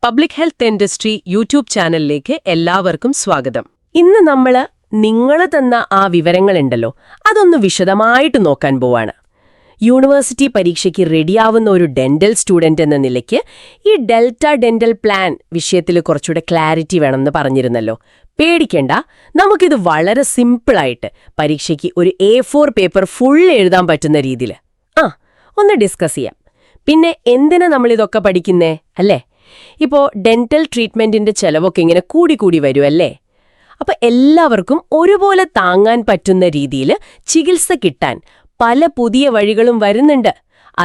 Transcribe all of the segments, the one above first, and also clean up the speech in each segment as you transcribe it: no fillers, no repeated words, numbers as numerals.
Public health industry YouTube ചാനലിലേക്ക് എല്ലാവർക്കും സ്വാഗതം. ഇന്ന് നമ്മൾ നിങ്ങൾ തന്ന ആ വിവരങ്ങളുണ്ടല്ലോ, അതൊന്ന് വിശദമായിട്ട് നോക്കാൻ പോവാണ്. യൂണിവേഴ്സിറ്റി പരീക്ഷയ്ക്ക് റെഡിയാവുന്ന ഒരു ഡെന്റൽ സ്റ്റുഡന്റ് എന്ന നിലയ്ക്ക് ഈ ഡെൽറ്റ ഡെന്റൽ പ്ലാൻ വിഷയത്തിൽ കുറച്ചുകൂടെ ക്ലാരിറ്റി വേണമെന്ന് പറഞ്ഞിരുന്നല്ലോ. പേടിക്കേണ്ട, നമുക്കിത് വളരെ സിമ്പിളായിട്ട് പരീക്ഷയ്ക്ക് ഒരു A4 പേപ്പർ ഫുൾ എഴുതാൻ പറ്റുന്ന രീതിയിൽ ഒന്ന് ഡിസ്കസ് ചെയ്യാം. പിന്നെ എന്തിനാ നമ്മളിതൊക്കെ പഠിക്കുന്നേ അല്ലേ? ഇപ്പോൾ ഡെന്റൽ ട്രീറ്റ്മെന്റിന്റെ ചെലവൊക്കെ ഇങ്ങനെ കൂടി വരുമല്ലേ? അപ്പോൾ എല്ലാവർക്കും ഒരുപോലെ താങ്ങാൻ പറ്റുന്ന രീതിയിൽ ചികിത്സ കിട്ടാൻ പല പുതിയ വഴികളും വരുന്നുണ്ട്.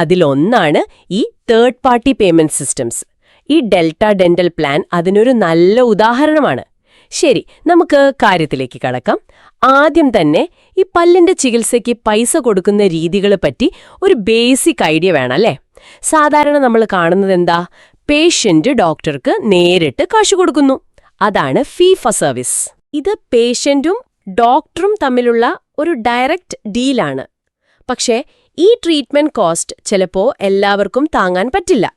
അതിലൊന്നാണ് ഈ തേർഡ് പാർട്ടി പേയ്മെന്റ് സിസ്റ്റംസ്. ഈ ഡെൽറ്റ ഡെന്റൽ പ്ലാൻ അതിനൊരു നല്ല ഉദാഹരണമാണ്. ശരി, നമുക്ക് കാര്യത്തിലേക്ക് കടക്കാം. ആദ്യം തന്നെ ഈ പല്ലിന്റെ ചികിത്സയ്ക്ക് പൈസ കൊടുക്കുന്ന രീതികളെ പറ്റി ഒരു ബേസിക് ഐഡിയ വേണം അല്ലേ? സാധാരണ നമ്മൾ കാണുന്നത് എന്താ? പേഷ്യന്റ് ഡോക്ടർക്ക് നേരിട്ട് കാശ് കൊടുക്കുന്നു. അതാണ് ഫീ ഫോർ സർവീസ്. ഇത് പേഷ്യന്റും ഡോക്ടറും തമ്മിലുള്ള ഒരു ഡയറക്റ്റ് ഡീലാണ്. പക്ഷേ ഈ ട്രീറ്റ്മെന്റ് കോസ്റ്റ് ചിലപ്പോൾ എല്ലാവർക്കും താങ്ങാൻ പറ്റില്ല.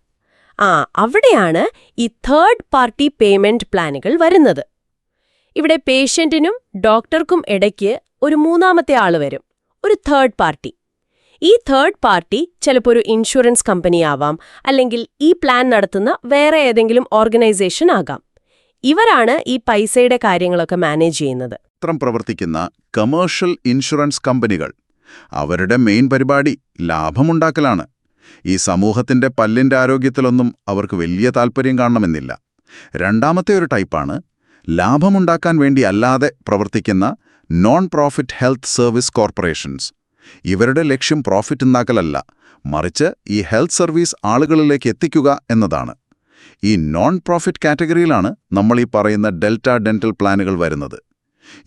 അവിടെയാണ് ഈ തേർഡ് പാർട്ടി പേയ്മെന്റ് പ്ലാനുകൾ വരുന്നത്. ഇവിടെ പേഷ്യന്റിനും ഡോക്ടർക്കും ഇടയ്ക്ക് ഒരു മൂന്നാമത്തെ ആള് വരും, ഒരു തേർഡ് പാർട്ടി. ഈ തേർഡ് പാർട്ടി ചിലപ്പോൾ ഒരു ഇൻഷുറൻസ് കമ്പനി ആവാം, അല്ലെങ്കിൽ ഈ പ്ലാൻ നടത്തുന്ന വേറെ ഏതെങ്കിലും ഓർഗനൈസേഷൻ ആകാം. ഇവരാണ് ഈ പൈസയുടെ കാര്യങ്ങളൊക്കെ മാനേജ് ചെയ്യുന്നത്. പ്രവർത്തിക്കുന്ന കമേഴ്ഷ്യൽ ഇൻഷുറൻസ് കമ്പനികൾ അവരുടെ മെയിൻ പരിപാടി ലാഭമുണ്ടാക്കലാണ്. ഈ സമൂഹത്തിന്റെ പല്ലിന്റെ ആരോഗ്യത്തിലൊന്നും അവർക്ക് വലിയ താൽപ്പര്യം കാണണമെന്നില്ല. രണ്ടാമത്തെ ഒരു ടൈപ്പാണ് ലാഭമുണ്ടാക്കാൻ വേണ്ടി അല്ലാതെ പ്രവർത്തിക്കുന്ന non profit health service corporations. ഇവരുടെ ലക്ഷ്യം പ്രോഫിറ്റ് ഉണ്ടാക്കലല്ല, മറിച്ച് ഈ ഹെൽത്ത് സർവീസ് ആളുകളിലേക്ക് എത്തിക്കുക എന്നതാണ്. ഈ നോൺ പ്രോഫിറ്റ് കാറ്റഗറിയിലാണ് നമ്മൾ ഈ പറയുന്ന ഡെൽറ്റ ഡെന്റൽ പ്ലാനുകൾ വരുന്നത്.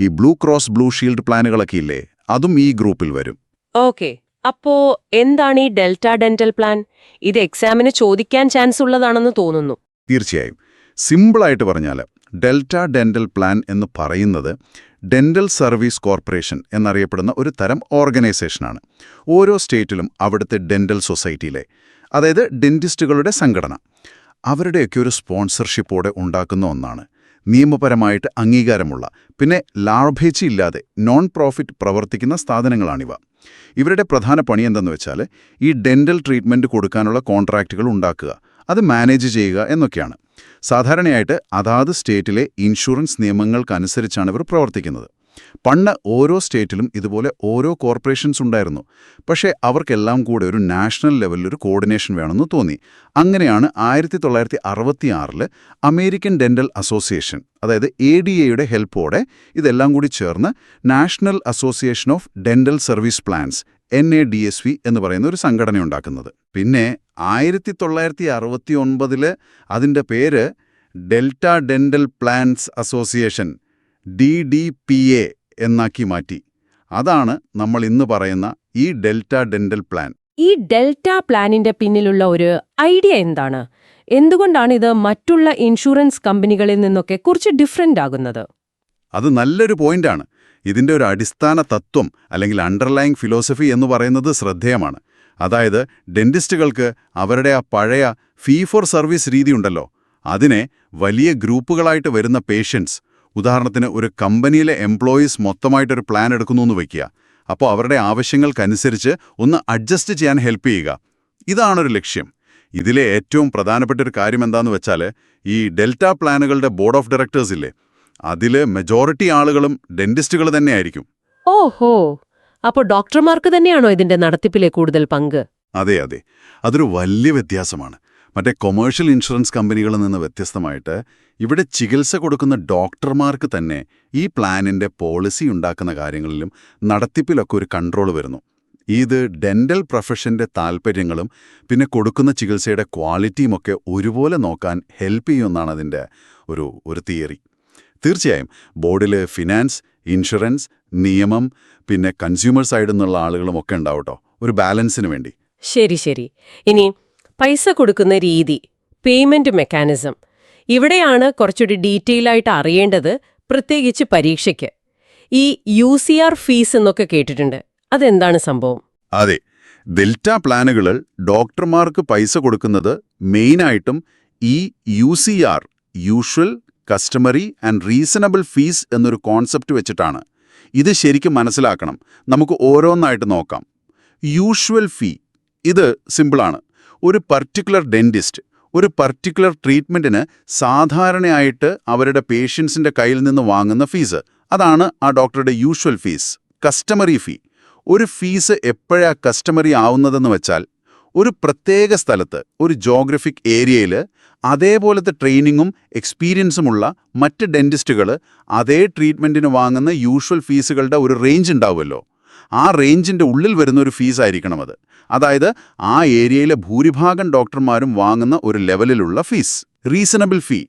ഈ ബ്ലൂ ക്രോസ് ബ്ലൂ ഷീൽഡ് പ്ലാനുകളൊക്കെ ഇല്ലേ, അതും ഈ ഗ്രൂപ്പിൽ വരും. ഓക്കെ, അപ്പോ എന്താണ് ഈ ഡെൽറ്റ ഡെന്റൽ പ്ലാൻ? ഇത് എക്സാമിന് ചോദിക്കാൻ ചാൻസ് ഉള്ളതാണെന്ന് തോന്നുന്നു. തീർച്ചയായും. സിമ്പിളായിട്ട് പറഞ്ഞാൽ ഡെൽറ്റ ഡെന്റൽ പ്ലാൻ എന്ന് പറയുന്നത് ഡെന്റൽ സർവീസ് കോർപ്പറേഷൻ എന്നറിയപ്പെടുന്ന ഒരു തരം ഓർഗനൈസേഷനാണ്. ഓരോ സ്റ്റേറ്റിലും അവിടുത്തെ ഡെന്റൽ സൊസൈറ്റിയിലെ, അതായത് ഡെന്റിസ്റ്റുകളുടെ സംഘടന, അവരുടെയൊക്കെ ഒരു സ്പോൺസർഷിപ്പോടെ ഉണ്ടാക്കുന്ന ഒന്നാണ്. നിയമപരമായിട്ട് അംഗീകാരമുള്ള, പിന്നെ ലാഭേച്ഛയില്ലാതെ നോൺ പ്രോഫിറ്റ് പ്രവർത്തിക്കുന്ന സ്ഥാപനങ്ങളാണിവ. ഇവരുടെ പ്രധാന പണി എന്തെന്ന് വെച്ചാൽ ഈ ഡെന്റൽ ട്രീറ്റ്മെൻറ്റ് കൊടുക്കാനുള്ള കോൺട്രാക്റ്റുകൾ ഉണ്ടാക്കുക, അത് മാനേജ് ചെയ്യുക എന്നൊക്കെയാണ്. സാധാരണയായിട്ട് അതാത് സ്റ്റേറ്റിലെ ഇൻഷുറൻസ് നിയമങ്ങൾക്കനുസരിച്ചാണ് ഇവർ പ്രവർത്തിക്കുന്നത്. പണ്ട് ഓരോ സ്റ്റേറ്റിലും ഇതുപോലെ ഓരോ കോർപ്പറേഷൻസ് ഉണ്ടായിരുന്നു. പക്ഷേ അവർക്കെല്ലാം കൂടെ ഒരു നാഷണൽ ലെവലിലൊരു കോർഡിനേഷൻ വേണമെന്ന് തോന്നി. അങ്ങനെയാണ് 1966 അമേരിക്കൻ ഡെന്റൽ അസോസിയേഷൻ, അതായത് ADAയുടെ ഹെൽപ്പോടെ ഇതെല്ലാം കൂടി ചേർന്ന് national association of dental service plans NADSV എന്ന് പറയുന്ന ഒരു സംഘടന ഉണ്ടാക്കുന്നത്. പിന്നെ 1969 അതിൻ്റെ പേര് delta dental plans association DDPA എന്നാക്കി മാറ്റി. അതാണ് നമ്മൾ ഇന്ന് പറയുന്ന ഈ ഡെൽറ്റ ഡെന്റൽ പ്ലാൻ. ഈ ഡെൽറ്റ പ്ലാനിന്റെ പിന്നിലുള്ള ഒരു ഐഡിയ എന്താണ്? എന്തുകൊണ്ടാണ് ഇത് മറ്റുള്ള ഇൻഷുറൻസ് കമ്പനികളിൽ നിന്നൊക്കെ കുറച്ച് ഡിഫറൻ്റ് ആകുന്നത്? അത് നല്ലൊരു പോയിന്റാണ്. ഇതിൻ്റെ ഒരു അടിസ്ഥാന തത്വം അല്ലെങ്കിൽ അണ്ടർലൈങ് ഫിലോസഫി എന്ന് പറയുന്നത് ശ്രദ്ധേയമാണ്. അതായത് ഡെന്റിസ്റ്റുകൾക്ക് അവരുടെ ആ പഴയ ഫീ ഫോർ സർവീസ് രീതിയുണ്ടല്ലോ, അതിനെ വലിയ ഗ്രൂപ്പുകളായിട്ട് വരുന്ന പേഷ്യൻസ്, ഉദാഹരണത്തിന് ഒരു കമ്പനിയിലെ എംപ്ലോയീസ് മൊത്തമായിട്ടൊരു പ്ലാൻ എടുക്കുന്നു എന്ന് വയ്ക്കുക. അപ്പോൾ അവരുടെ ആവശ്യങ്ങൾക്കനുസരിച്ച് ഒന്ന് അഡ്ജസ്റ്റ് ചെയ്യാൻ ഹെൽപ്പ് ചെയ്യുക. ഇതാണൊരു ലക്ഷ്യം. ഇതിലെ ഏറ്റവും പ്രധാനപ്പെട്ട ഒരു കാര്യം എന്താണെന്ന് വെച്ചാൽ ഈ ഡെൽറ്റ പ്ലാനുകളുടെ ബോർഡ് ഓഫ് ഡയറക്ടേഴ്സ് ഇല്ലേ, അതിൽ മെജോറിറ്റി ആളുകളും ഡെന്റിസ്റ്റുകൾ തന്നെയായിരിക്കും. ഓഹോ, അപ്പോൾ ഡോക്ടർമാർക്ക് തന്നെയാണോ ഇതിന്റെ നടത്തിപ്പിലെ കൂടുതൽ പങ്ക്? അതെ, അതൊരു വലിയ വ്യത്യാസമാണ്. മറ്റേ കൊമേഴ്ഷ്യൽ ഇൻഷുറൻസ് കമ്പനികളിൽ നിന്ന് വ്യത്യസ്തമായിട്ട് ഇവിടെ ചികിത്സ കൊടുക്കുന്ന ഡോക്ടർമാർക്ക് തന്നെ ഈ പ്ലാനിൻ്റെ പോളിസി ഉണ്ടാക്കുന്ന കാര്യങ്ങളിലും നടത്തിപ്പിലൊക്കെ ഒരു കൺട്രോൾ വരുന്നു. ഇത് ഡെന്റൽ പ്രൊഫഷന്റെ താൽപ്പര്യങ്ങളും പിന്നെ കൊടുക്കുന്ന ചികിത്സയുടെ ക്വാളിറ്റിയുമൊക്കെ ഒരുപോലെ നോക്കാൻ ഹെൽപ്പ് ചെയ്യുമെന്നാണ് അതിൻ്റെ ഒരു തിയറി. തീർച്ചയായും ബോർഡിൽ ഫിനാൻസ്, ഇൻഷുറൻസ്, നിയമം, പിന്നെ കൺസ്യൂമർ സൈഡിൽ നിന്നുള്ള ആളുകളുമൊക്കെ ഉണ്ടാവട്ടോ, ഒരു ബാലൻസിന് വേണ്ടി. ശരി. ഇനി പൈസ കൊടുക്കുന്ന രീതി, പേയ്മെന്റ് മെക്കാനിസം, ഇവിടെയാണ് കുറച്ചുകൂടി ഡീറ്റെയിൽ ആയിട്ട് അറിയേണ്ടത്, പ്രത്യേകിച്ച് പരീക്ഷയ്ക്ക്. ഈ UCR ഫീസ് എന്നൊക്കെ കേട്ടിട്ടുണ്ട്, അതെന്താണ് സംഭവം? അതെ, ഡെൽറ്റ പ്ലാനുകളിൽ ഡോക്ടർമാർക്ക് പൈസ കൊടുക്കുന്നത് മെയിനായിട്ടും ഈ UCR usual customary and reasonable fees എന്നൊരു കോൺസെപ്റ്റ് വെച്ചിട്ടാണ്. ഇത് ശരിക്കും മനസ്സിലാക്കണം. നമുക്ക് ഓരോന്നായിട്ട് നോക്കാം. യൂഷ്വൽ ഫീ, ഇത് സിമ്പിളാണ്. ഒരു പർട്ടിക്കുലർ ഡെന്റിസ്റ്റ് ഒരു പർട്ടിക്കുലർ ട്രീറ്റ്മെൻറ്റിന് സാധാരണയായിട്ട് അവരുടെ പേഷ്യൻസിൻ്റെ കയ്യിൽ നിന്ന് വാങ്ങുന്ന ഫീസ്, അതാണ് ആ ഡോക്ടറുടെ യൂഷ്വൽ ഫീസ്. കസ്റ്റമറി ഫീ, ഒരു ഫീസ് എപ്പോഴാണ് കസ്റ്റമറി ആവുന്നതെന്ന് വെച്ചാൽ, ഒരു പ്രത്യേക സ്ഥലത്ത് ഒരു ജോഗ്രഫിക് ഏരിയയിൽ അതേപോലത്തെ ട്രെയിനിങ്ങും എക്സ്പീരിയൻസുമുള്ള മറ്റ് ഡെന്റിസ്റ്റുകൾ അതേ ട്രീറ്റ്മെൻറ്റിന് വാങ്ങുന്ന യൂഷ്വൽ ഫീസുകളുടെ ഒരു റേഞ്ച് ഉണ്ടാവുമല്ലോ, ആ റേഞ്ചിൻ്റെ ഉള്ളിൽ വരുന്ന ഒരു ഫീസായിരിക്കണം അത്. അതായത് ആ ഏരിയയിലെ ഭൂരിഭാഗം ഡോക്ടർമാരും വാങ്ങുന്ന ഒരു ലെവലിലുള്ള ഫീസ്. റീസണബിൾ ഫീ,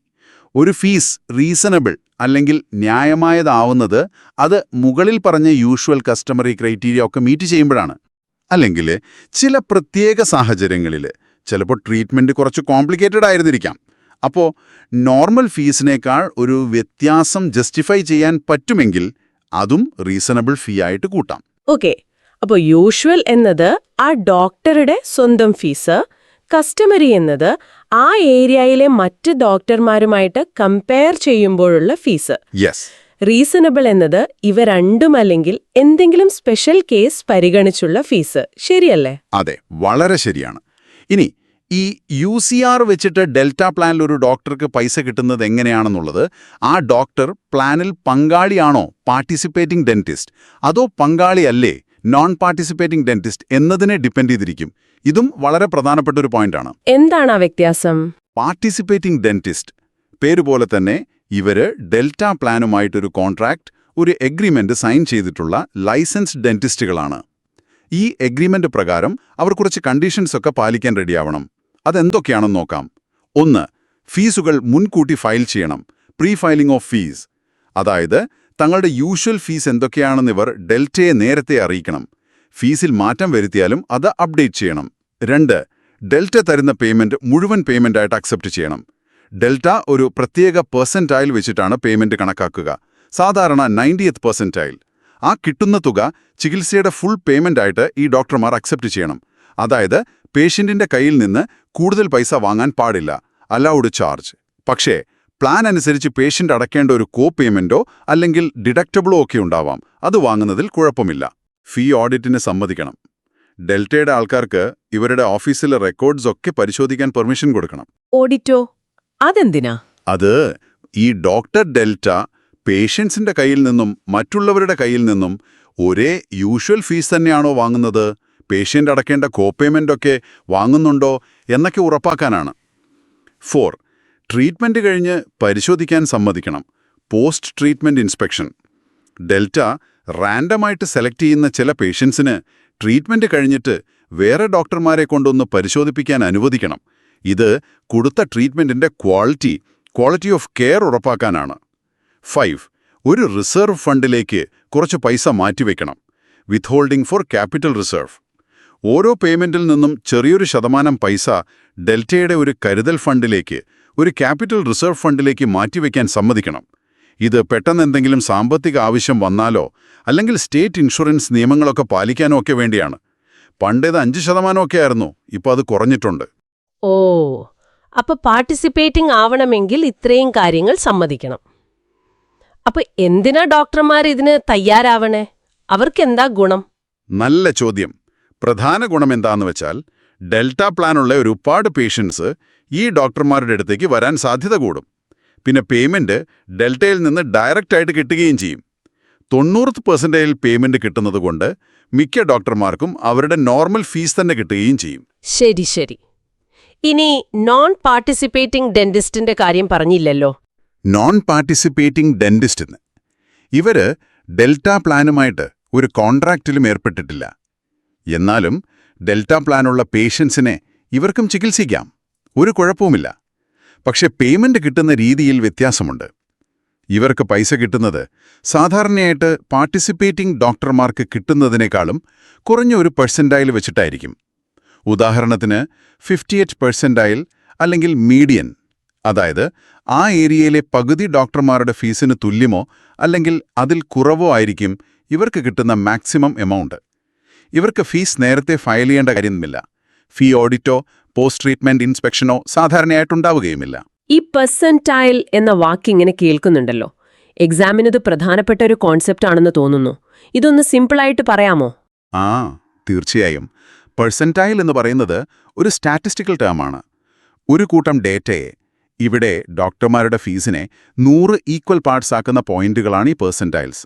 ഒരു ഫീസ് റീസണബിൾ അല്ലെങ്കിൽ ന്യായമായതാവുന്നത് അത് മുകളിൽ പറഞ്ഞ യൂഷ്വൽ കസ്റ്റമറി ക്രൈറ്റീരിയ ഒക്കെ മീറ്റ് ചെയ്യുമ്പോഴാണ്. അല്ലെങ്കിൽ ചില പ്രത്യേക സാഹചര്യങ്ങളിൽ ചിലപ്പോൾ ട്രീറ്റ്മെൻറ്റ് കുറച്ച് കോംപ്ലിക്കേറ്റഡ് ആയിരുന്നിരിക്കാം. അപ്പോൾ നോർമൽ ഫീസിനേക്കാൾ ഒരു വ്യത്യാസം ജസ്റ്റിഫൈ ചെയ്യാൻ പറ്റുമെങ്കിൽ അതും റീസണബിൾ ഫീ ആയിട്ട് കൂട്ടാം. ഓക്കെ, അപ്പോൾ യൂഷ്വൽ എന്നത് ആ ഡോക്ടറുടെ സ്വന്തം ഫീസ്, കസ്റ്റമറി എന്നത് ആ ഏരിയയിലെ മറ്റ് ഡോക്ടർമാരുമായിട്ട് കമ്പയർ ചെയ്യുമ്പോഴുള്ള ഫീസ്, യെസ്. റീസണബിൾ എന്നത് ഇവ രണ്ടുമല്ലെങ്കിൽ എന്തെങ്കിലും സ്പെഷ്യൽ കേസ് പരിഗണിച്ചുള്ള ഫീസ്. ശരിയല്ലേ? അതെ, വളരെ ശരിയാണ്. ഇനി ഈ UCR വെച്ചിട്ട് ഡെൽറ്റ പ്ലാനിൽ ഒരു ഡോക്ടർക്ക് പൈസ കിട്ടുന്നത് എങ്ങനെയാണെന്നുള്ളത് ആ ഡോക്ടർ പ്ലാനിൽ പങ്കാളിയാണോ, പാർട്ടിസിപ്പേറ്റിംഗ് ഡെന്റിസ്റ്റ്, അതോ പങ്കാളിയല്ലേ, നോൺ പാർട്ടിസിപ്പേറ്റിംഗ് ഡെന്റിസ്റ്റ് എന്നതിനെ ഡിപ്പെൻഡ് ചെയ്തിരിക്കും. ഇതും വളരെ പ്രധാനപ്പെട്ട ഒരു പോയിന്റാണ്. എന്താണ് ആ വ്യത്യാസം? പാർട്ടിസിപ്പേറ്റിംഗ് ഡെന്റിസ്റ്റ്, പേരുപോലെ തന്നെ ഇവര് ഡെൽറ്റ പ്ലാനുമായിട്ടൊരു കോൺട്രാക്ട്, ഒരു എഗ്രിമെന്റ് സൈൻ ചെയ്തിട്ടുള്ള ലൈസൻസ്ഡ് ഡെന്റിസ്റ്റുകളാണ്. ഈ എഗ്രിമെന്റ് പ്രകാരം അവർ കുറച്ച് കണ്ടീഷൻസ് ഒക്കെ പാലിക്കാൻ റെഡിയാവണം. അതെന്തൊക്കെയാണെന്ന് നോക്കാം. 1. ഫീസുകൾ മുൻകൂട്ടി ഫയൽ ചെയ്യണം, പ്രീ ഫയലിംഗ് ഓഫ് ഫീസ്. അതായത് തങ്ങളുടെ യൂഷ്വൽ ഫീസ് എന്തൊക്കെയാണെന്ന് ഇവർ ഡെൽറ്റയെ നേരത്തെ അറിയിക്കണം. ഫീസിൽ മാറ്റം വരുത്തിയാലും അത് അപ്ഡേറ്റ് ചെയ്യണം. 2. ഡെൽറ്റ തരുന്ന പേയ്മെന്റ് മുഴുവൻ പേയ്മെന്റായിട്ട് അക്സെപ്റ്റ് ചെയ്യണം. ഡെൽറ്റ ഒരു പ്രത്യേക പെർസെന്റൈൽ വെച്ചിട്ടാണ് പേയ്മെന്റ് കണക്കാക്കുക, സാധാരണ 90th പെർസെന്റൈൽ. ആ കിട്ടുന്ന തുക ചികിത്സയുടെ ഫുൾ പേയ്മെന്റായിട്ട് ഈ ഡോക്ടർമാർ അക്സെപ്റ്റ് ചെയ്യണം. അതായത് പേഷ്യന്റിന്റെ കയ്യിൽ നിന്ന് കൂടുതൽ പൈസ വാങ്ങാൻ പാടില്ല, അലൗഡ് ചാർജ്. പക്ഷേ പ്ലാൻ അനുസരിച്ച് പേഷ്യന്റ് അടയ്ക്കേണ്ട ഒരു കോ പേയ്മെന്റോ അല്ലെങ്കിൽ ഡിഡക്റ്റബിളോ ഒക്കെ ഉണ്ടാവാം. അത് വാങ്ങുന്നതിൽ കുഴപ്പമില്ല. ഫീ ഓഡിറ്റിന് സമ്മതിക്കണം. ഡെൽറ്റയുടെ ആൾക്കാർക്ക് ഇവരുടെ ഓഫീസിലെ റെക്കോർഡ്സ് ഒക്കെ പരിശോധിക്കാൻ പെർമിഷൻ കൊടുക്കണം. ഓഡിറ്റോ? അതെന്തിനാ? അത് ഈ ഡോക്ടർ ഡെൽറ്റ പേഷ്യൻസിന്റെ കയ്യിൽ നിന്നും മറ്റുള്ളവരുടെ കയ്യിൽ നിന്നും ഒരേ യൂഷ്വൽ ഫീസ് തന്നെയാണോ വാങ്ങുന്നത്, പേഷ്യന്റ് അടയ്ക്കേണ്ട കോ പേയ്മെന്റ് ഒക്കെ വാങ്ങുന്നുണ്ടോ എന്നൊക്കെ ഉറപ്പാക്കാനാണ്. 4. ട്രീറ്റ്മെന്റ് കഴിഞ്ഞ് പരിശോധിക്കാൻ സമ്മതിക്കണം. Post treatment inspection. ഡെൽറ്റ റാൻഡമായിട്ട് സെലക്ട് ചെയ്യുന്ന ചില പേഷ്യൻസിന് ട്രീറ്റ്മെന്റ് കഴിഞ്ഞിട്ട് വേറെ ഡോക്ടർമാരെ കൊണ്ടൊന്ന് പരിശോധിപ്പിക്കാൻ അനുവദിക്കണം. ഇത് കൊടുത്ത ട്രീറ്റ്മെന്റിന്റെ ക്വാളിറ്റി ഓഫ് കെയർ ഉറപ്പാക്കാനാണ്. 5. ഒരു റിസർവ് ഫണ്ടിലേക്ക് കുറച്ച് പൈസ മാറ്റിവെക്കണം. വിത്ത്ഹോൾഡിംഗ് ഫോർ ക്യാപിറ്റൽ റിസർവ്. ഓരോ പേയ്മെന്റിൽ നിന്നും ചെറിയൊരു ശതമാനം പൈസ ഡെൽറ്റയുടെ ഒരു കരുതൽ ഫണ്ടിലേക്ക്, ഒരു ക്യാപിറ്റൽ റിസർവ് ഫണ്ടിലേക്ക് മാറ്റിവെക്കാൻ സമ്മതിക്കണം. ഇത് പെട്ടെന്ന് എന്തെങ്കിലും സാമ്പത്തിക ആവശ്യം വന്നാലോ അല്ലെങ്കിൽ സ്റ്റേറ്റ് ഇൻഷുറൻസ് നിയമങ്ങളൊക്കെ പാലിക്കാനോ ഒക്കെ വേണ്ടിയാണ്. പണ്ടേത് 5% ഒക്കെ ആയിരുന്നു, ഇപ്പോൾ അത് കുറഞ്ഞിട്ടുണ്ട്. ഓ, അപ്പൊ പാർട്ടിസിപ്പേറ്റിംഗ് ആവണമെങ്കിൽ ഇത്രയും കാര്യങ്ങൾ സമ്മതിക്കണം. അപ്പൊ എന്തിനാ ഡോക്ടർമാർ ഇതിന് തയ്യാറാവണേ? അവർക്കെന്താ ഗുണം? നല്ല ചോദ്യം. പ്രധാന ഗുണം എന്താന്ന് വെച്ചാൽ, ഡെൽറ്റ പ്ലാനുള്ള ഒരുപാട് പേഷ്യൻസ് ഈ ഡോക്ടർമാരുടെ അടുത്തേക്ക് വരാൻ സാധ്യത കൂടും. പിന്നെ പേയ്മെന്റ് ഡെൽറ്റയിൽ നിന്ന് ഡയറക്റ്റ് ആയിട്ട് കിട്ടുകയും ചെയ്യും. 90% പേയ്മെന്റ് കിട്ടുന്നതുകൊണ്ട് മിക്ക ഡോക്ടർമാർക്കും അവരുടെ നോർമൽ ഫീസ് തന്നെ കിട്ടുകയും ചെയ്യും. ശരി ശരി. ഇനി നോൺ പാർട്ടിസിപ്പേറ്റിംഗ് ഡെന്റിസ്റ്റിന്റെ കാര്യം പറഞ്ഞില്ലല്ലോ. നോൺ പാർട്ടിസിപ്പേറ്റിംഗ് ഡെന്റിസ്റ്റ് എന്ന് ഇവര് ഡെൽറ്റ പ്ലാനുമായിട്ട് ഒരു കോൺട്രാക്റ്റിലും ഏർപ്പെട്ടിട്ടില്ല. എന്നാലും ഡെൽറ്റ പ്ലാനുള്ള പേഷ്യൻസിനെ ഇവർക്കും ചികിത്സിക്കാം, ഒരു കുഴപ്പവുമില്ല. പക്ഷെ പേയ്മെന്റ് കിട്ടുന്ന രീതിയിൽ വ്യത്യാസമുണ്ട്. ഇവർക്ക് പൈസ കിട്ടുന്നത് സാധാരണയായിട്ട് പാർട്ടിസിപ്പേറ്റിംഗ് ഡോക്ടർമാർക്ക് കിട്ടുന്നതിനേക്കാളും കുറഞ്ഞ ഒരു പെർസെന്റൈൽ വെച്ചിട്ടായിരിക്കും. ഉദാഹരണത്തിന് 58th പെർസെന്റൈൽ അല്ലെങ്കിൽ മീഡിയൻ, അതായത് ആ ഏരിയയിലെ പകുതി ഡോക്ടർമാരുടെ ഫീസിന് തുല്യമോ അല്ലെങ്കിൽ അതിൽ കുറവോ ആയിരിക്കും ഇവർക്ക് കിട്ടുന്ന മാക്സിമം എമൗണ്ട്. ഇവർക്ക് ഫീസ് നേരത്തെ ഫയൽ ചെയ്യേണ്ട കാര്യമൊന്നുമില്ല. ഫീ ഓഡിറ്റോ പോസ്റ്റ് ട്രീറ്റ്മെന്റ് ഇൻസ്പെക്ഷനോ സാധാരണയായിട്ടുണ്ടാവുകയുമില്ല. ഈ പെർസെന്റൈൽ എന്ന വാക്ക് ഇങ്ങനെ കേൾക്കുന്നുണ്ടല്ലോ. എക്സാമിനത് പ്രധാനപ്പെട്ട ഒരു കോൺസെപ്റ്റ് ആണെന്ന് തോന്നുന്നു. ഇതൊന്ന് സിമ്പിളായിട്ട് പറയാമോ? ആ, തീർച്ചയായും. പെർസെന്റൈൽ എന്ന് പറയുന്നത് ഒരു സ്റ്റാറ്റിസ്റ്റിക്കൽ ടേമാണ്. ഒരു കൂട്ടം ഡേറ്റയെ, ഇവിടെ ഡോക്ടർമാരുടെ ഫീസിനെ 100 ഈക്വൽ പാർട്സ് ആക്കുന്ന പോയിന്റുകളാണ് ഈ പെർസെന്റൈൽസ്.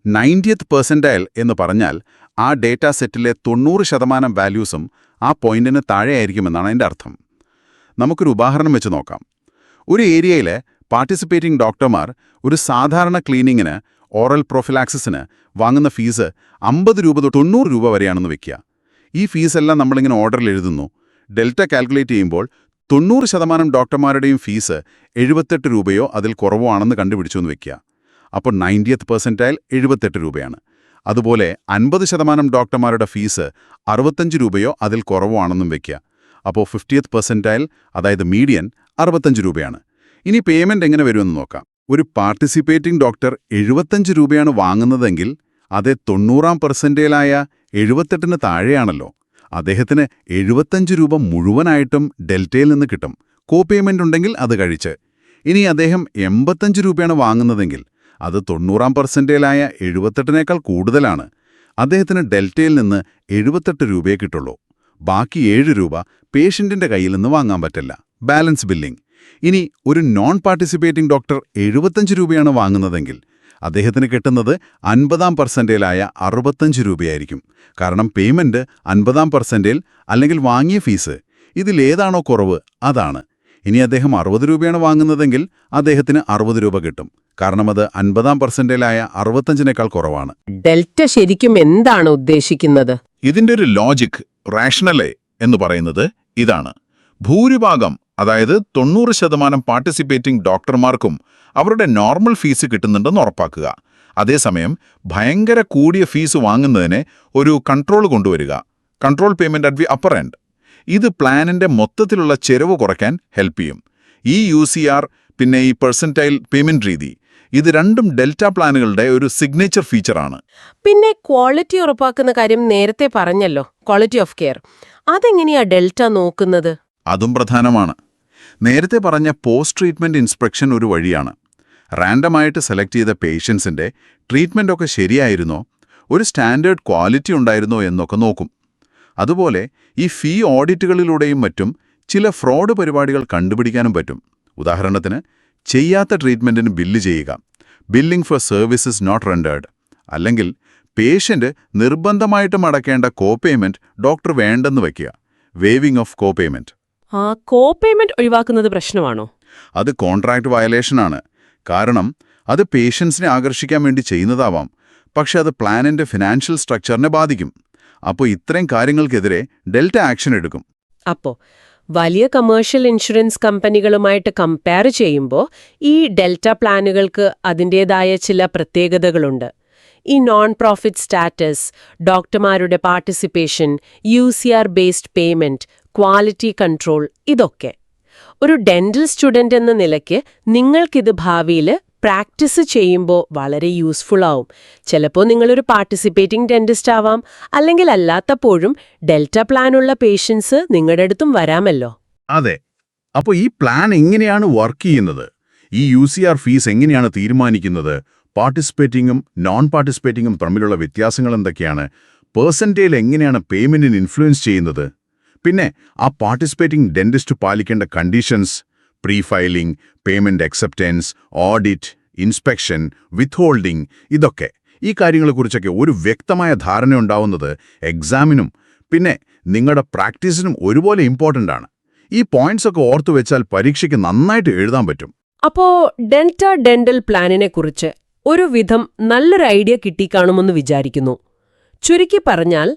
90th പെർസെന്റൈൽ എന്ന് പറഞ്ഞാൽ ആ ഡേറ്റാ സെറ്റിലെ 90% വാല്യൂസും ആ പോയിന്റിന് താഴെയായിരിക്കുമെന്നാണ് അതിൻ്റെ അർത്ഥം. നമുക്കൊരു ഉദാഹരണം വെച്ച് നോക്കാം. ഒരു ഏരിയയിലെ പാർട്ടിസിപ്പേറ്റിംഗ് ഡോക്ടർമാർ ഒരു സാധാരണ ക്ലീനിങ്ങിന്, ഓറൽ പ്രൊഫിലാക്സിസിന് വാങ്ങുന്ന ഫീസ് 50 രൂപ തൊട്ട് 90 രൂപ വരെയാണെന്ന് വെക്കുക. ഈ ഫീസെല്ലാം നമ്മളിങ്ങനെ ഓർഡറിൽ എഴുതുന്നു. ഡെൽറ്റ കാൽക്കുലേറ്റ് ചെയ്യുമ്പോൾ 90% ഡോക്ടർമാരുടെയും ഫീസ് 78 രൂപയോ അതിൽ കുറവോ ആണെന്ന് കണ്ടുപിടിച്ചു എന്ന് വെക്കുക. അപ്പോൾ 90th പെർസെന്റൈൽ 78 രൂപയാണ്. അതുപോലെ 50% ഡോക്ടർമാരുടെ ഫീസ് 65 രൂപയോ അതിൽ കുറവോ ആണെന്നും വെക്കുക. അപ്പോൾ 50th പെർസെന്റൈൽ, അതായത് മീഡിയൻ, 65 രൂപയാണ്. ഇനി പേയ്മെന്റ് എങ്ങനെ വരുമെന്ന് നോക്കാം. ഒരു പാർട്ടിസിപ്പേറ്റിംഗ് ഡോക്ടർ 75 രൂപയാണ് വാങ്ങുന്നതെങ്കിൽ അതേ 90ാം പെർസെന്റൈലായ 78ന് താഴെയാണല്ലോ. അദ്ദേഹത്തിന് 75 രൂപ മുഴുവനായിട്ടും ഡെൽറ്റയിൽ നിന്ന് കിട്ടും. കോ പേയ്മെന്റ് ഉണ്ടെങ്കിൽ അത് കഴിച്ച്. ഇനി അദ്ദേഹം 85 രൂപയാണ് വാങ്ങുന്നതെങ്കിൽ അത് 90ാം പെർസെന്റൈലായ 78നേക്കാൾ കൂടുതലാണ്. അദ്ദേഹത്തിന് ഡെൽറ്റയിൽ നിന്ന് 78 രൂപയെ കിട്ടുള്ളൂ. ബാക്കി 7 രൂപ പേഷ്യന്റിന്റെ കയ്യിൽ നിന്ന് വാങ്ങാൻ പറ്റില്ല. Balance billing. ഇനി ഒരു നോൺ പാർട്ടിസിപ്പേറ്റിംഗ് ഡോക്ടർ 75 രൂപയാണ് വാങ്ങുന്നതെങ്കിൽ അദ്ദേഹത്തിന് കിട്ടുന്നത് 50ാം പെർസെന്റൈലായ 65 രൂപയായിരിക്കും. കാരണം പേയ്മെന്റ് 50ാം പെർസെന്റൈൽ അല്ലെങ്കിൽ വാങ്ങിയ ഫീസ് ഇതിലേതാണോ കുറവ് അതാണ്. ഇനി അദ്ദേഹം 60 രൂപയാണ് വാങ്ങുന്നതെങ്കിൽ അദ്ദേഹത്തിന് 60 രൂപ കിട്ടും. കാരണം അത് 50ാം പെർസെന്റൈലായ 65നേക്കാൾ കുറവാണ്. ഡെൽറ്റ ശരിക്കും എന്താണ് ഉദ്ദേശിക്കുന്നത്? ഇതിന്റെ ഒരു ലോജിക്, റാഷണലേ എന്ന് പറയുന്നത് ഇതാണ്. ഭൂരിഭാഗം, അതായത് 90% പാർട്ടിസിപ്പേറ്റിംഗ് ഡോക്ടർമാർക്കും അവരുടെ നോർമൽ ഫീസ് കിട്ടുന്നുണ്ടെന്ന് ഉറപ്പാക്കുക. അതേസമയം ഭയങ്കര കൂടിയ ഫീസ് വാങ്ങുന്നതിനെ ഒരു കൺട്രോൾ കൊണ്ടുവരിക. Control payment at the upper end. ഇത് പ്ലാനിന്റെ മൊത്തത്തിലുള്ള ചെലവ് കുറയ്ക്കാൻ ഹെൽപ്പ് ചെയ്യും. ഈ UCR പിന്നെ ഈ പെർസെന്റൈൽ പേയ്മെന്റ് രീതി, ഇത് രണ്ടും ഡെൽറ്റ പ്ലാനുകളുടെ ഒരു സിഗ്നേച്ചർ ഫീച്ചറാണ്. പിന്നെ ക്വാളിറ്റി ഉറപ്പാക്കുന്ന കാര്യം നേരത്തെ പറഞ്ഞല്ലോ, ക്വാളിറ്റി ഓഫ് കെയർ. അതെങ്ങനെയാ ഡെൽറ്റ നോക്കുന്നത്? അതും പ്രധാനമാണ്. നേരത്തെ പറഞ്ഞ പോസ്റ്റ് ട്രീറ്റ്മെന്റ് ഇൻസ്പെക്ഷൻ ഒരു വഴിയാണ്. റാൻഡമായിട്ട് സെലക്ട് ചെയ്ത പേഷ്യൻസിന്റെ ട്രീറ്റ്മെന്റ് ഒക്കെ ശരിയായിരുന്നോ, ഒരു സ്റ്റാൻഡേർഡ് ക്വാളിറ്റി ഉണ്ടായിരുന്നോ എന്നൊക്കെ നോക്കും. അതുപോലെ ഈ ഫീ ഓഡിറ്റുകളിലൂടെയും മറ്റും ചില ഫ്രോഡ് പരിപാടികൾ കണ്ടുപിടിക്കാനും പറ്റും. ഉദാഹരണത്തിന്, ചെയ്യാത്ത ട്രീറ്റ്മെന്റിന് ബില്ല് ചെയ്യുക, billing for services not rendered. അല്ലെങ്കിൽ പേഷ്യന്റ് നിർബന്ധമായിട്ടും അടയ്ക്കേണ്ട കോ പേയ്മെന്റ് ഡോക്ടർ വേണ്ടെന്ന് വയ്ക്കുക, വേവിംഗ് ഓഫ് കോ പേയ്മെന്റ്. ആ കോ പേയ്മെന്റ് ഒഴിവാക്കുന്നത് പ്രശ്നമാണോ? അത് കോൺട്രാക്ട് വയലേഷനാണ്. കാരണം അത് പേഷ്യൻസിനെ ആകർഷിക്കാൻ വേണ്ടി ചെയ്യുന്നതാവാം, പക്ഷെ അത് പ്ലാനിന്റെ ഫിനാൻഷ്യൽ സ്ട്രക്ചറിനെ ബാധിക്കും. അപ്പോൾ ഇത്രയും കാര്യങ്ങൾക്കെതിരെ ഡെൽറ്റ ആക്ഷൻ എടുക്കും. അപ്പോ വലിയ കമേഴ്ഷ്യൽ ഇൻഷുറൻസ് കമ്പനികളുമായിട്ട് കമ്പയർ ചെയ്യുമ്പോൾ ഈ ഡെൽറ്റ പ്ലാനുകൾക്ക് അതിൻ്റേതായ ചില പ്രത്യേകതകളുണ്ട്. ഈ നോൺ പ്രോഫിറ്റ് സ്റ്റാറ്റസ്, ഡോക്ടർമാരുടെ participation, UCR based payment, quality control, ഇതൊക്കെ. ഒരു ഡെന്റൽ സ്റ്റുഡന്റ് എന്ന നിലയ്ക്ക് നിങ്ങൾക്കിത് ഭാവിയിൽ പ്രാക്ടീസ് ചെയ്യുമ്പോൾ വളരെ യൂസ്ഫുൾ ആവും. ചിലപ്പോൾ നിങ്ങളൊരു പാർട്ടിസിപ്പേറ്റിംഗ് ഡെന്റിസ്റ്റ് ആവാം, അല്ലെങ്കിൽ അല്ലാത്തപ്പോഴും ഡെൽറ്റ പ്ലാനുള്ള പേഷ്യൻസ് നിങ്ങളുടെ അടുത്തും വരാമല്ലോ. അതെ. അപ്പോൾ ഈ പ്ലാൻ എങ്ങനെയാണ് വർക്ക് ചെയ്യുന്നത്? ഈ UCR ഫീസ് എങ്ങനെയാണ് തീരുമാനിക്കുന്നത്? പാർട്ടിസിപ്പേറ്റിംഗും നോൺ പാർട്ടിസിപ്പേറ്റിംഗും തമ്മിലുള്ള വ്യത്യാസങ്ങൾ എന്തൊക്കെയാണ്? പെർസെന്റേജ് എങ്ങനെയാണ് പേയ്മെന്റിന് ഇൻഫ്ലുവൻസ് ചെയ്യുന്നത്? പിന്നെ ആ പാർട്ടിസിപ്പേറ്റിംഗ് ഡെന്റിസ്റ്റ് പാലിക്കേണ്ട conditions, pre filing, payment acceptance, audit, inspection, withholding, ഇതൊക്കെ. ഈ കാര്യങ്ങളെക്കുറിച്ചൊക്കെ ഒരു വ്യക്തമായ ധാരണ ഉണ്ടാവുന്നത് എക്സാമിനും പിന്നെ നിങ്ങളുടെ പ്രാക്ടീസിനും ഒരുപോലെ ഇമ്പോർട്ടൻ്റ് ആണ്. ഈ പോയിന്റ്സ് ഒക്കെ ഓർത്തു വെച്ചാൽ പരീക്ഷയ്ക്ക് നന്നായിട്ട് എഴുതാൻ പറ്റും. അപ്പോ ഡെൽറ്റ ഡെന്റൽ പ്ലാനിനെ കുറിച്ച് ഒരു വിധം നല്ലൊരു ഐഡിയ കിട്ടിക്കാണുമെന്ന് വിചാരിക്കുന്നു. ചുരുക്കി പറഞ്ഞാൽ,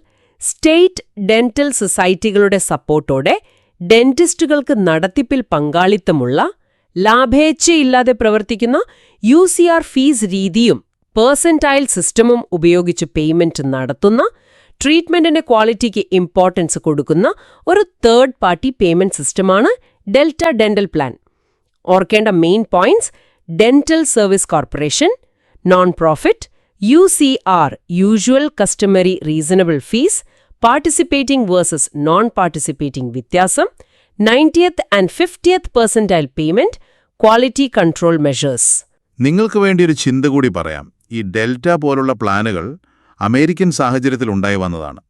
സ്റ്റേറ്റ് ഡെന്റൽ സൊസൈറ്റികളുടെ സപ്പോർട്ടോടെ ഡെന്റിസ്റ്റുകൾക്ക് നടത്തിപ്പിൽ പങ്കാളിത്തമുള്ള, ലാഭേച്ഛയില്ലാതെ പ്രവർത്തിക്കുന്ന UCR ഫീസ് രീതിയും പെർസെന്റൈൽ സിസ്റ്റമും ഉപയോഗിച്ച് പേയ്മെന്റ് നടത്തുന്ന, ട്രീറ്റ്മെന്റിന്റെ ക്വാളിറ്റിക്ക് ഇമ്പോർട്ടൻസ് കൊടുക്കുന്ന ഒരു തേർഡ് പാർട്ടി പേയ്മെന്റ് സിസ്റ്റമാണ് ഡെൽറ്റ ഡെന്റൽ പ്ലാൻ. ഓർക്കേണ്ട main points: dental service corporation, non profit, UCR usual customary reasonable fees, participating versus non participating വ്യത്യാസം, 90th and 50th percentile payment, quality control measures. നിങ്ങൾക്ക് വേണ്ടി ഒരു ചിന്ത കൂടി പറയാം. ഈ ഡെൽറ്റ പോലുള്ള പ്ലാനുകൾ അമേരിക്കൻ സാഹചര്യത്തിൽ ഉണ്ടായി വന്നതാണ്.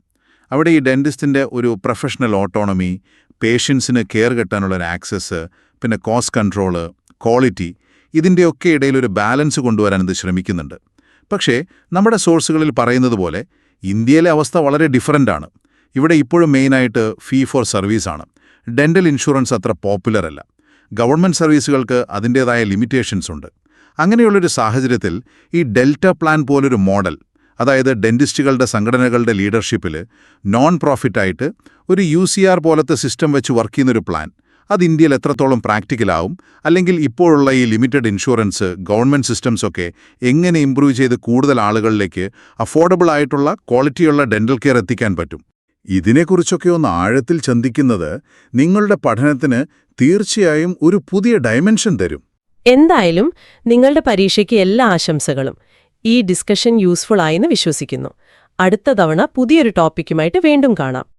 അവിടെ ഈ ഡെന്റിസ്റ്റിന്റെ ഒരു പ്രൊഫഷണൽ ഓട്ടോണമി, പേഷ്യൻസിന് കെയർ കിട്ടാനുള്ള ഒരു ആക്സസ്, പിന്നെ കോസ്റ്റ് കൺട്രോള്, ക്വാളിറ്റി, ഇതിൻ്റെയൊക്കെ ഇടയിൽ ഒരു ബാലൻസ് കൊണ്ടുവരാൻ ഇത് ശ്രമിക്കുന്നുണ്ട്. പക്ഷേ നമ്മുടെ സോഴ്സുകളിൽ പറയുന്നത് പോലെ ഇന്ത്യയിലെ അവസ്ഥ വളരെ ഡിഫറൻ്റാണ്. ഇവിടെ ഇപ്പോഴും മെയിനായിട്ട് ഫീ ഫോർ സർവീസാണ്. ഡെന്റൽ ഇൻഷുറൻസ് അത്ര പോപ്പുലർ അല്ല. ഗവൺമെൻറ് സർവീസുകൾക്ക് അതിൻ്റേതായ ലിമിറ്റേഷൻസ് ഉണ്ട്. അങ്ങനെയുള്ളൊരു സാഹചര്യത്തിൽ ഈ ഡെൽറ്റ പ്ലാൻ പോലൊരു മോഡൽ, അതായത് ഡെന്റിസ്റ്റുകളുടെ സംഘടനകളുടെ ലീഡർഷിപ്പിൽ നോൺ പ്രോഫിറ്റായിട്ട് ഒരു UCR പോലത്തെ സിസ്റ്റം വെച്ച് വർക്ക് ചെയ്യുന്നൊരു പ്ലാൻ, അത് ഇന്ത്യയിൽ എത്രത്തോളം പ്രാക്ടിക്കലാവും, അല്ലെങ്കിൽ ഇപ്പോഴുള്ള ഈ ലിമിറ്റഡ് ഇൻഷുറൻസ്, ഗവൺമെൻറ് സിസ്റ്റംസൊക്കെ എങ്ങനെ ഇംപ്രൂവ് ചെയ്ത് കൂടുതൽ ആളുകളിലേക്ക് അഫോർഡബിൾ ആയിട്ടുള്ള ക്വാളിറ്റിയുള്ള ഡെന്റൽ കെയർ എത്തിക്കാൻ പറ്റും? ഇതിനെക്കുറിച്ചൊക്കെ ഒന്ന് ആഴത്തിൽ ചിന്തിക്കുന്നത് നിങ്ങളുടെ പഠനത്തിന് തീർച്ചയായും ഒരു പുതിയ ഡയമെൻഷൻ തരും. എന്തായാലും നിങ്ങളുടെ പരീക്ഷയ്ക്ക് എല്ലാ ആശംസകളും. ഈ ഡിസ്കഷൻ യൂസ്ഫുൾ ആയെന്ന് വിശ്വസിക്കുന്നു. അടുത്ത തവണ പുതിയൊരു ടോപ്പിക്കുമായിട്ട് വീണ്ടും കാണാം.